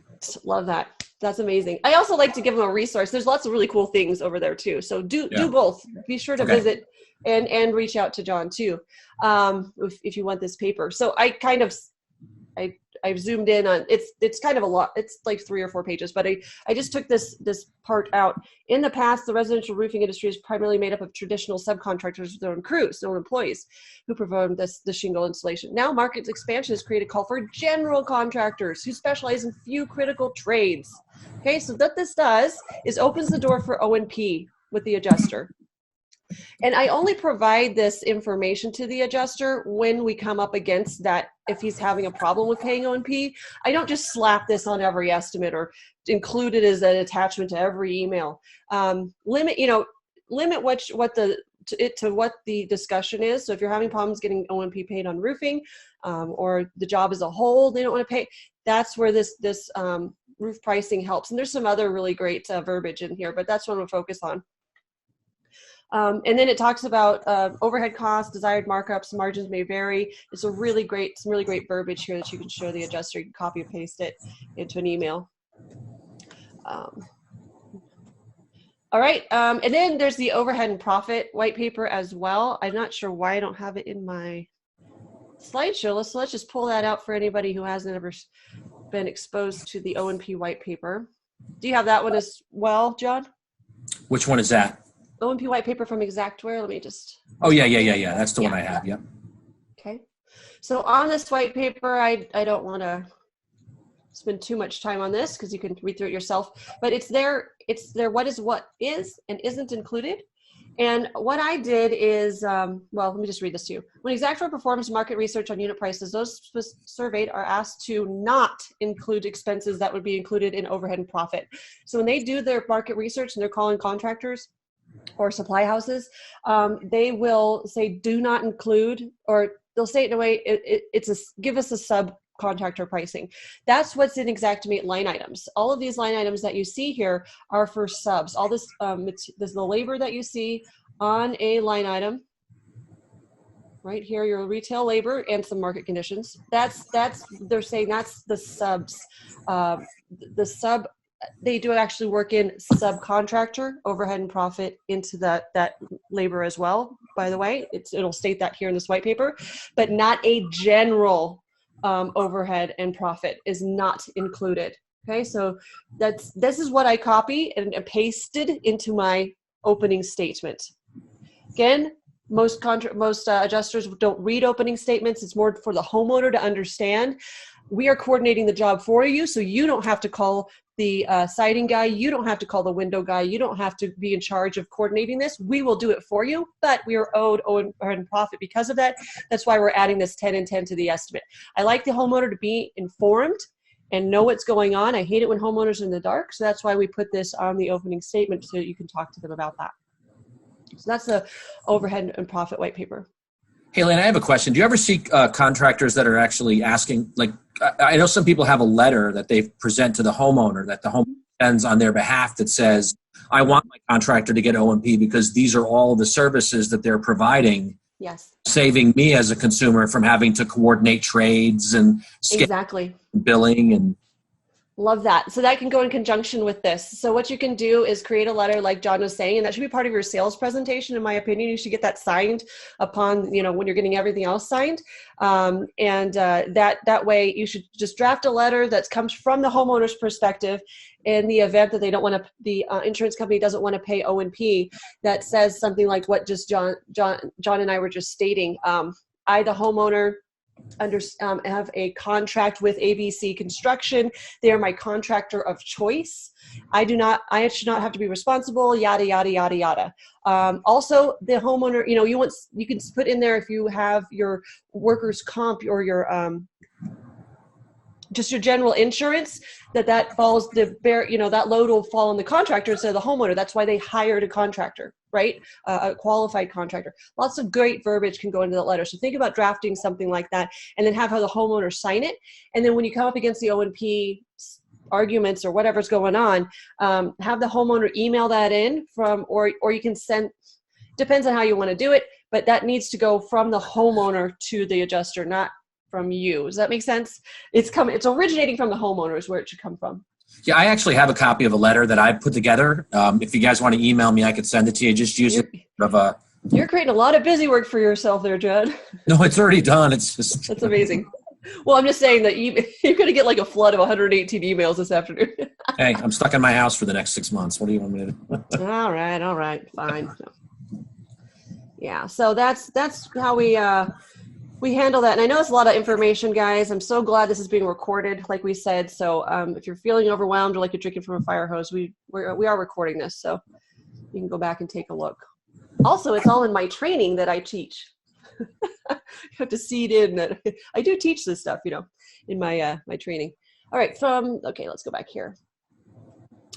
Love that. That's amazing. I also like to give them a resource. There's lots of really cool things over there too. So do both. Be sure to visit and reach out to John too, if you want this paper. So I've zoomed in on it's kind of a lot. It's like 3 or 4 pages, but I just took this part out. In the past, the residential roofing industry is primarily made up of traditional subcontractors with their own crews, their own employees who perform the shingle installation. Now, market expansion has created a call for general contractors who specialize in few critical trades. Okay, so what this does is opens the door for O&P with the adjuster. And I only provide this information to the adjuster when we come up against that. If he's having a problem with paying O&P, I don't just slap this on every estimate or include it as an attachment to every email. Limit what the discussion is. So if you're having problems getting O&P paid on roofing, or the job as a whole, they don't want to pay. That's where this roof pricing helps. And there's some other really great verbiage in here, but that's what I'm gonna focus on. And then it talks about overhead costs, desired markups, margins may vary. It's some really great verbiage here that you can show the adjuster. You can copy and paste it into an email. All right, and then there's the overhead and profit white paper as well. I'm not sure why I don't have it in my slideshow. So let's just pull that out for anybody who hasn't ever been exposed to the O&P white paper. Do you have that one as well, John? Which one is that? O&P white paper from Xactware. Let me just. Oh, yeah. That's the one I have. Yep. Okay. So on this white paper, I don't want to spend too much time on this because you can read through it yourself, but it's there what is and isn't included. And what I did is, well, let me just read this to you. When Xactware performs market research on unit prices, those surveyed are asked to not include expenses that would be included in overhead and profit. So when they do their market research and they're calling contractors or supply houses, they will say do not include, or they'll say it in a way, give us a subcontractor pricing. That's what's in Xactimate line items. All of these line items that you see here are for subs. All this, this is the labor that you see on a line item. Right here, your retail labor and some market conditions. They're saying that's the subs. They do actually work in subcontractor overhead and profit into that labor as well. By the way, it'll state that here in this white paper, but not a general overhead and profit is not included. Okay, so this is what I copied and pasted into my opening statement. Again, most adjusters don't read opening statements. It's more for the homeowner to understand. We are coordinating the job for you, so you don't have to call the siding guy. You don't have to call the window guy. You don't have to be in charge of coordinating this. We will do it for you, but we are owed overhead profit because of that. That's why we're adding this 10 and 10 to the estimate. I like the homeowner to be informed and know what's going on. I hate it when homeowners are in the dark, so that's why we put this on the opening statement so you can talk to them about that. So that's the overhead and profit white paper. Hey, Alena, I have a question. Do you ever see contractors that are actually asking, like, I know some people have a letter that they present to the homeowner that the home ends on their behalf that says, I want my contractor to get O&P because these are all the services that they're providing. Yes. Saving me as a consumer from having to coordinate trades and exactly billing and love that. So that can go in conjunction with this. So what you can do is create a letter like John was saying, and that should be part of your sales presentation. In my opinion, you should get that signed upon, when you're getting everything else signed. That way you should just draft a letter that comes from the homeowner's perspective in the event that they don't want to, the insurance company doesn't want to pay O&P, that says something like what just John and I were just stating. I, the homeowner, have a contract with ABC Construction. They are my contractor of choice. I should not have to be responsible, yada, yada, yada, yada. Also, the homeowner, you can put in there if you have your workers' comp or your just your general insurance, that falls that load will fall on the contractor instead of the homeowner. That's why they hired a contractor, right? A qualified contractor. Lots of great verbiage can go into that letter. So think about drafting something like that and then have the homeowner sign it. And then when you come up against the O&P arguments or whatever's going on, have the homeowner email that in or you can send, depends on how you want to do it, but that needs to go from the homeowner to the adjuster, not from you. Does that make sense? It's originating from the homeowner is where it should come from. Yeah, I actually have a copy of a letter that I put together. If you guys want to email me, I could send it to you. Just use it. You're creating a lot of busy work for yourself there, Judd. No, it's already done. It's just. That's amazing. Well, I'm just saying that you're going to get like a flood of 118 emails this afternoon. Hey, I'm stuck in my house for the next 6 months. What do you want me to do? All right, fine. Yeah, so that's how we handle that. And I know it's a lot of information, guys. I'm so glad this is being recorded, like we said. So if you're feeling overwhelmed or like you're drinking from a fire hose, we are recording this. So you can go back and take a look. Also, it's all in my training that I teach. You have to seed in that I do teach this stuff, in my my training. All right, okay, let's go back here.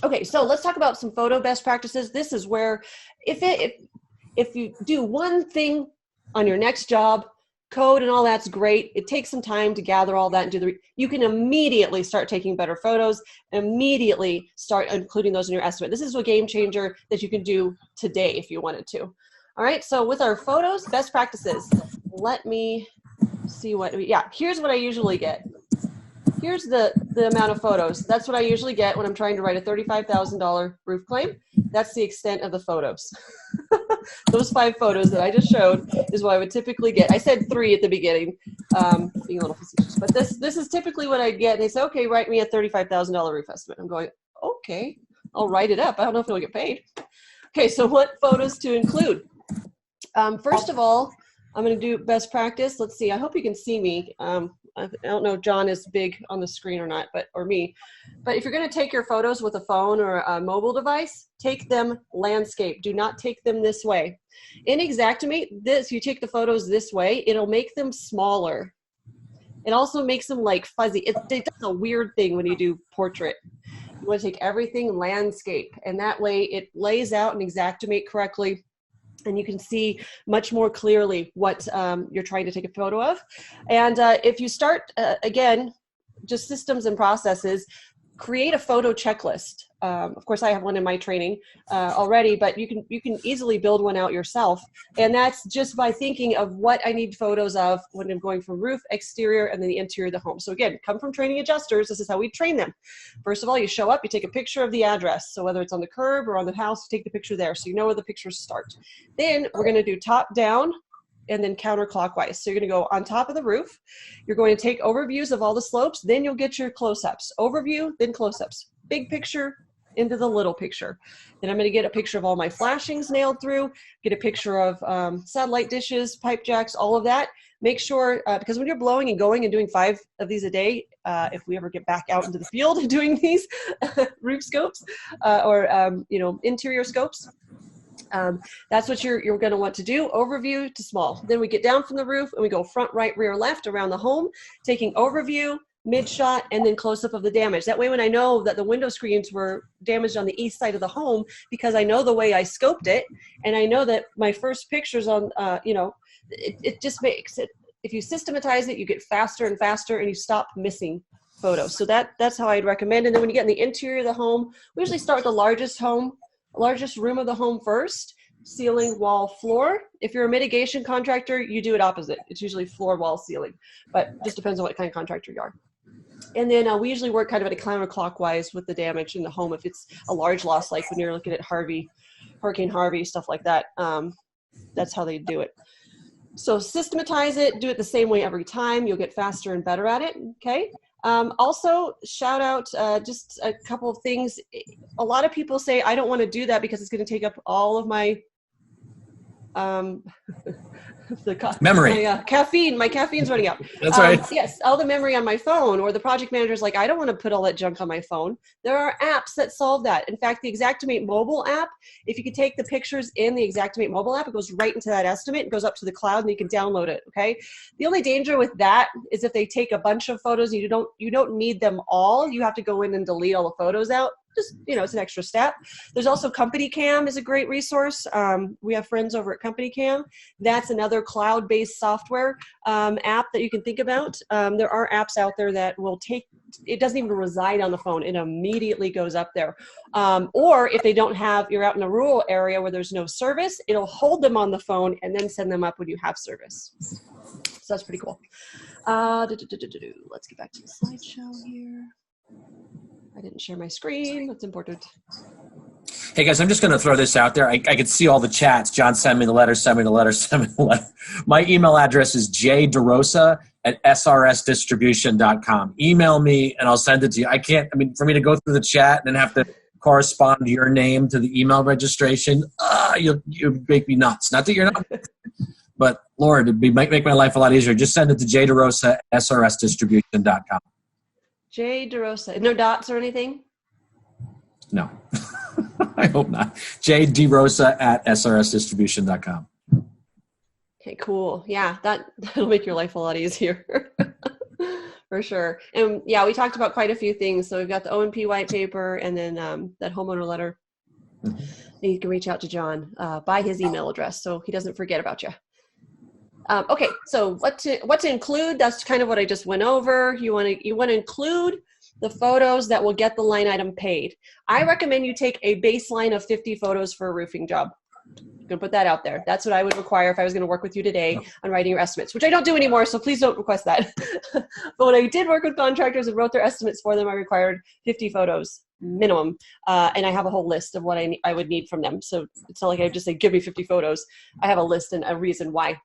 Okay, so let's talk about some photo best practices. This is where if you do one thing on your next job, code and all that's great. It takes some time to gather all that and you can immediately start taking better photos, immediately start including those in your estimate. This is a game changer that you can do today if you wanted to. All right, so with our photos, best practices, let me see here's what I usually get. Here's the amount of photos. That's what I usually get when I'm trying to write a $35,000 roof claim. That's the extent of the photos. Those 5 photos that I just showed is what I would typically get. I said 3 at the beginning, being a little facetious, but this is typically what I get. They say, okay, write me a $35,000 roof estimate. I'm going, okay, I'll write it up. I don't know if it'll get paid. Okay, so what photos to include? First of all, I'm going to do best practice. Let's see. I hope you can see me. I don't know if John is big on the screen or not, or me. But if you're going to take your photos with a phone or a mobile device, take them landscape. Do not take them this way. In Xactimate, you take the photos this way, it'll make them smaller. It also makes them like fuzzy. It does a weird thing when you do portrait. You want to take everything landscape, and that way it lays out in Xactimate correctly. And you can see much more clearly what you're trying to take a photo of. And if you start, again, just systems and processes, create a photo checklist. Of course, I have one in my training already, but you can easily build one out yourself. And that's just by thinking of what I need photos of when I'm going from roof, exterior, and then the interior of the home. So again, come from training adjusters. This is how we train them. First of all, you show up, you take a picture of the address. So whether it's on the curb or on the house, you take the picture there so you know where the pictures start. Then we're going to do top down and then counterclockwise. So you're going to go on top of the roof. You're going to take overviews of all the slopes. Then you'll get your close-ups. Overview, then close-ups. Big picture into the little picture. Then I'm going to get a picture of all my flashings nailed through, get a picture of satellite dishes, pipe jacks, all of that. Make sure, because when you're blowing and going and doing 5 of these a day, if we ever get back out into the field and doing these roof scopes or interior scopes, that's what you're going to want to do. Overview to small. Then we get down from the roof and we go front, right, rear, left around the home, taking overview, mid shot, and then close up of the damage. That way, when I know that the window screens were damaged on the east side of the home, because I know the way I scoped it, and I know that my first pictures on, it just makes it, if you systematize it, you get faster and faster and you stop missing. photos. So that's how I'd recommend. And then when you get in the interior of the home, we usually start with the largest room of the home first, ceiling, wall, floor. If you're a mitigation contractor, you do it opposite. It's usually floor, wall, ceiling, but just depends on what kind of contractor you are. And then we usually work kind of at a counterclockwise with the damage in the home. If it's a large loss, like when you're looking at Hurricane Harvey, stuff like that, that's how they do it. So systematize it, do it the same way every time. You'll get faster and better at it, okay? Also, shout out just a couple of things. A lot of people say, I don't want to do that because it's going to take up all of my memory. My caffeine's running out. That's right. Yes, all the memory on my phone, or the project manager's like, I don't want to put all that junk on my phone. There are apps that solve that. In fact, the Xactimate mobile app, if you could take the pictures in the Xactimate mobile app, it goes right into that estimate. It goes up to the cloud and you can download it, okay? The only danger with that is if they take a bunch of photos, you don't need them all. You have to go in and delete all the photos out. Just, it's an extra step. There's also Company Cam is a great resource. We have friends over at Company Cam. That's another cloud-based software app that you can think about. There are apps out there that will it doesn't even reside on the phone. It immediately goes up there. Or if they don't you're out in a rural area where there's no service, it'll hold them on the phone and then send them up when you have service. So that's pretty cool. Let's get back to the slideshow here. I didn't share my screen. That's important. Hey guys, I'm just going to throw this out there. I could see all the chats. John, send me the letter, send me the letter, send me the letter. My email address is jderosa@srsdistribution.com. Email me and I'll send it to you. For me to go through the chat and then have to correspond your name to the email registration, you make me nuts. Not that you're not, but Lord, it'd make my life a lot easier. Just send it to jderosa@srsdistribution.com. J. DeRosa. No dots or anything? No. I hope not. jderosa@srsdistribution.com. Okay, cool. Yeah, that'll make your life a lot easier. For sure. And yeah, we talked about quite a few things. So we've got the O&P white paper and then that homeowner letter. Mm-hmm. And you can reach out to John by his email address so he doesn't forget about you. Okay, so what to include? That's kind of what I just went over. You want to include the photos that will get the line item paid. I recommend you take a baseline of 50 photos for a roofing job. I'm gonna put that out there. That's what I would require if I was going to work with you today on writing your estimates, which I don't do anymore, so please don't request that. But when I did work with contractors and wrote their estimates for them, I required 50 photos minimum, and I have a whole list of what I would need from them. So it's not like I just say, give me 50 photos. I have a list and a reason why.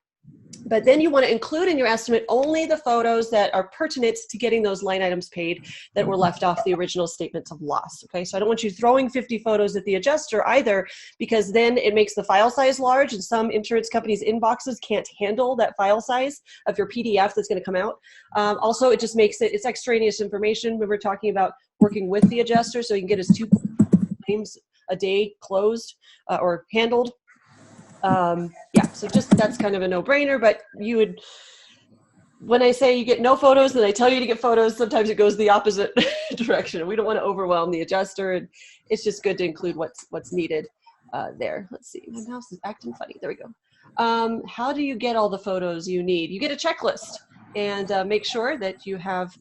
But then you want to include in your estimate only the photos that are pertinent to getting those line items paid that were left off the original statements of loss. Okay, so I don't want you throwing 50 photos at the adjuster either, because then it makes the file size large and some insurance companies' inboxes can't handle that file size of your PDF that's going to come out. Also, it just makes it's extraneous information when we're talking about working with the adjuster, so you can get his 2 claims a day closed or handled. Yeah, so just that's kind of a no-brainer, but you would, when I say you get no photos, then I tell you to get photos, sometimes it goes the opposite direction. We don't want to overwhelm the adjuster, and it's just good to include what's needed there. Let's see, my mouse is acting funny. There we go. How do you get all the photos you need? You get a checklist, and make sure that you have,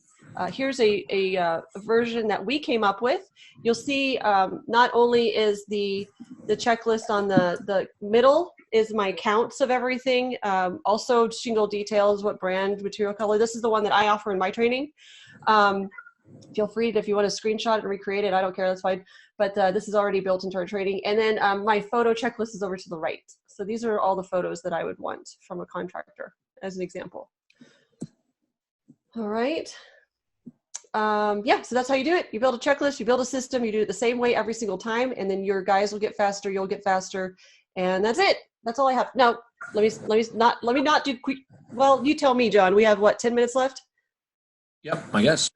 here's a version that we came up with. You'll see not only is the checklist on the middle is my counts of everything. Also shingle details, what brand, material color. This is the one that I offer in my training. Feel free to, if you want to screenshot and recreate it, I don't care, that's fine. But this is already built into our training. And then my photo checklist is over to the right. So these are all the photos that I would want from a contractor as an example. All right. Yeah, so that's how you do it. You build a checklist, you build a system, you do it the same way every single time, and then your guys will get faster, you'll get faster, and that's it. That's all I have. Now, let me not do quick. Well, you tell me, John. We have what, 10 minutes left? Yep, I guess.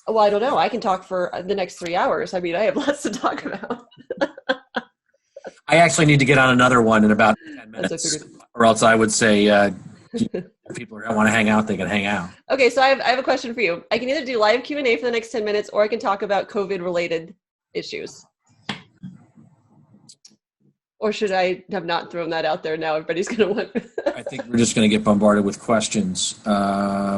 Well, I don't know. I can talk for the next 3 hours. I mean, I have lots to talk about. I actually need to get on another one in about 10 minutes, or else I would say people who want to hang out, they can hang out. Okay, so I have a question for you. I can either do live Q&A for the next 10 minutes, or I can talk about COVID-related issues. Or should I have not thrown that out there? Now everybody's going to want. I think we're just going to get bombarded with questions.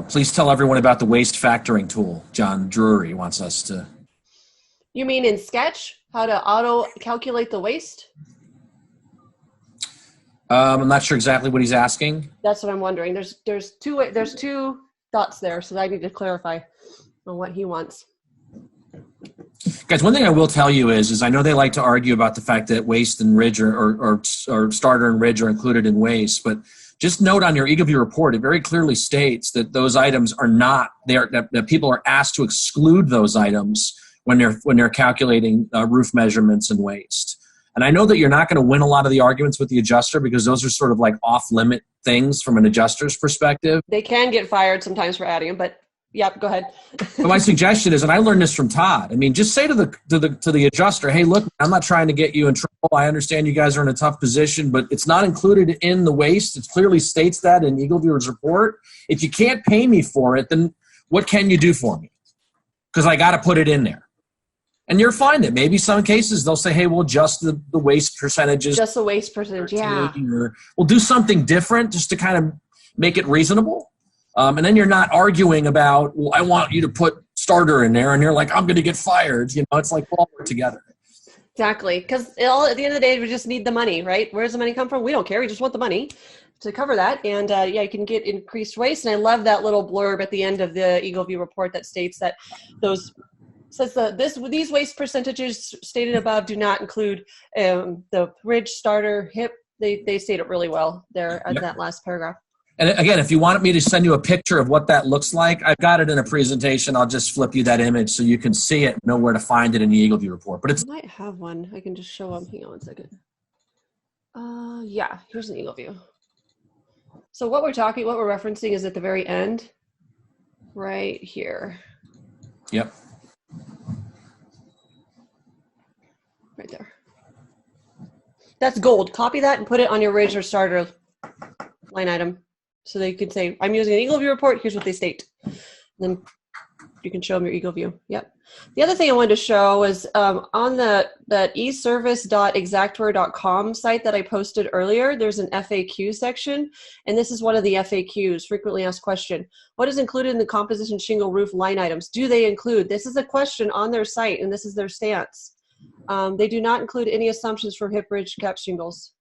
Please tell everyone about the waste factoring tool. John Drury wants us to. You mean in Sketch, how to auto calculate the waste? I'm not sure exactly what he's asking. That's what I'm wondering. There's two dots there, so I need to clarify on what he wants. Guys, one thing I will tell you is I know they like to argue about the fact that waste and ridge or starter and ridge are included in waste, but just note on your EagleView report, it very clearly states that those items are not there. That people are asked to exclude those items when they're calculating roof measurements and waste. And I know that you're not going to win a lot of the arguments with the adjuster because those are sort of like off-limit things from an adjuster's perspective. They can get fired sometimes for adding them, but yep, go ahead. But my suggestion is, and I learned this from Todd, I mean, just say to the adjuster, hey, look, I'm not trying to get you in trouble. I understand you guys are in a tough position, but it's not included in the waste. It clearly states that in EagleViewer's report. If you can't pay me for it, then what can you do for me? Because I got to put it in there. And you're fine that maybe some cases they'll say, hey, we'll adjust the waste percentages. Just the waste percentage, yeah. Or we'll do something different just to kind of make it reasonable. And then you're not arguing about, well, I want you to put starter in there. And you're like, I'm going to get fired. You know, it's like, well, we're together. Exactly. Because at the end of the day, we just need the money, right? Where does the money come from? We don't care. We just want the money to cover that. And yeah, you can get increased waste. And I love that little blurb at the end of the EagleView report that states that these waste percentages stated above do not include the ridge, starter, hip. They state it really well there at that last paragraph. And again, if you wanted me to send you a picture of what that looks like, I've got it in a presentation. I'll just flip you that image so you can see it and know where to find it in the EagleView report. But I might have one. I can just show them. Hang on one second. Yeah, here's an EagleView. So what we're referencing is at the very end, right here. Yep. Right there. That's gold. Copy that and put it on your ridge or starter line item. So they could say, I'm using an EagleView report. Here's what they state. And then you can show them your EagleView. Yep. The other thing I wanted to show was on that eservice.exactware.com site that I posted earlier, there's an FAQ section. And this is one of the FAQs, frequently asked question. What is included in the composition shingle roof line items? Do they include? This is a question on their site, and this is their stance. They do not include any assumptions for hip ridge cap shingles.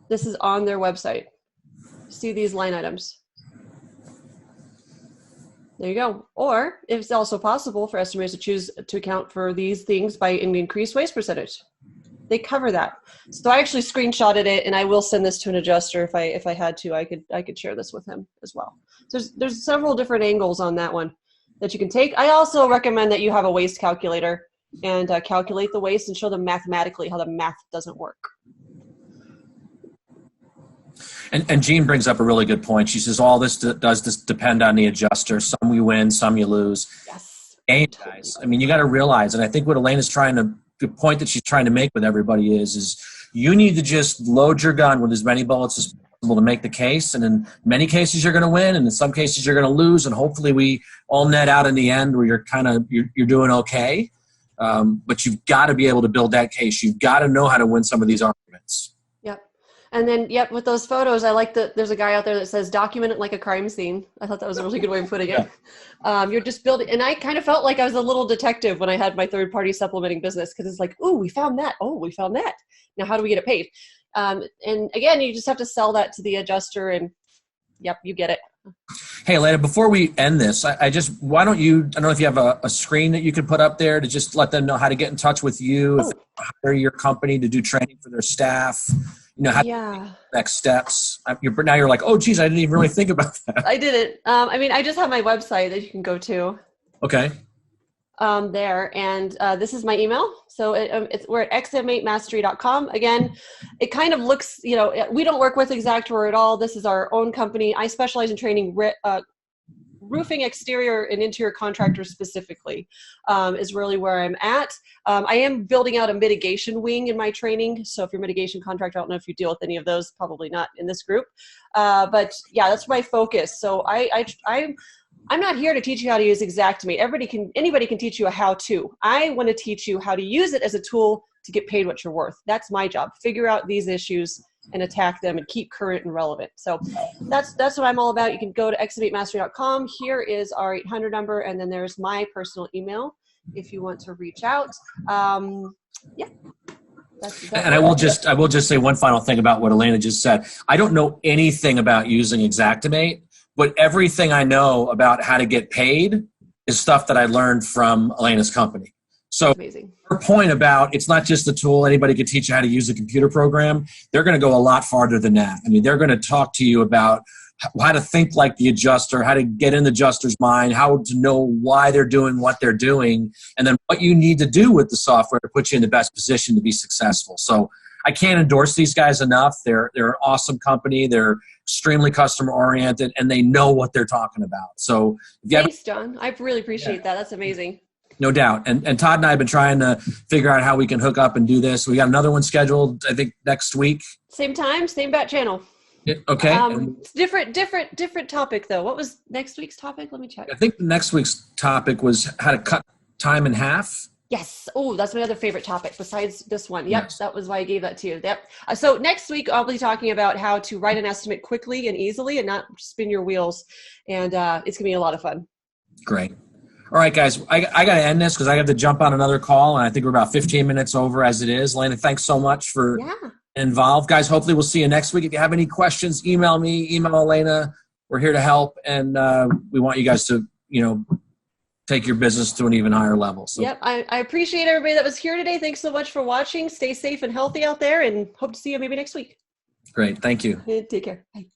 This is on their website. See these line items. There you go. Or it's also possible for estimators to choose to account for these things by an increased waste percentage. They cover that. So I actually screenshotted it, and I will send this to an adjuster if I had to. I could share this with him as well. So there's several different angles on that one that you can take. I also recommend that you have a waste calculator and calculate the waste and show them mathematically how the math doesn't work. And Jean brings up a really good point. She says, all this does depend on the adjuster. Some you win, some you lose. Yes. And guys, I mean, you got to realize, and I think what Elena's the point that she's trying to make with everybody is you need to just load your gun with as many bullets as possible to make the case. And in many cases, you're going to win. And in some cases, you're going to lose. And hopefully we all net out in the end where you're doing okay. But you've got to be able to build that case. You've got to know how to win some of these arguments. And then, with those photos, I like that there's a guy out there that says, document it like a crime scene. I thought that was a really good way of putting it. You're just building, and I kind of felt like I was a little detective when I had my third-party supplementing business, because it's like, ooh, we found that. Oh, we found that. Now, how do we get it paid? And again, you just have to sell that to the adjuster, and yep, you get it. Hey, Alena, before we end this, why don't you, I don't know if you have a screen that you could put up there to just let them know how to get in touch with you, if they hire your company to do training for their staff. Next steps. Now you're like, oh, geez, I didn't even really think about that. I didn't. I just have my website that you can go to. Okay. There. And this is my email. So we're at XM8Mastery.com. Again, it kind of looks, we don't work with Xactware at all. This is our own company. I specialize in training roofing exterior and interior contractors specifically is really where I'm at. I am building out a mitigation wing in my training. So if you're a mitigation contractor, I don't know if you deal with any of those, probably not in this group. But yeah, that's my focus. So I'm not here to teach you how to use Xactimate. Anybody can teach you a how-to. I want to teach you how to use it as a tool to get paid what you're worth. That's my job. Figure out these issues and attack them and keep current and relevant. So that's what I'm all about. You can go to XM8Mastery.com. Here is our 800 number, and then there's my personal email if you want to reach out. Yeah. And I will just say one final thing about what Alena just said. I don't know anything about using Xactimate, but everything I know about how to get paid is stuff that I learned from Alena's company. So amazing. Her point about it's not just a tool, anybody can teach you how to use a computer program. They're going to go a lot farther than that. I mean, they're going to talk to you about how to think like the adjuster, how to get in the adjuster's mind, how to know why they're doing what they're doing, and then what you need to do with the software to put you in the best position to be successful. So I can't endorse these guys enough. They're an awesome company. They're extremely customer oriented, and they know what they're talking about. So thanks, John. I really appreciate that. That's amazing. No doubt. And Todd and I have been trying to figure out how we can hook up and do this. We got another one scheduled, I think, next week. Same time, same bat channel. Okay. Different topic though. What was next week's topic? Let me check. I think next week's topic was how to cut time in half. Yes. Oh, that's my other favorite topic besides this one. Yep. Yes. That was why I gave that to you. Yep. So next week I'll be talking about how to write an estimate quickly and easily and not spin your wheels. And it's going to be a lot of fun. Great. All right, guys, I got to end this because I have to jump on another call, and I think we're about 15 minutes over as it is. Alena, thanks so much for involved. Guys, hopefully we'll see you next week. If you have any questions, email me, email Alena. We're here to help, and we want you guys to, take your business to an even higher level. So. Yep, I appreciate everybody that was here today. Thanks so much for watching. Stay safe and healthy out there, and hope to see you maybe next week. Great. Thank you. Take care. Bye.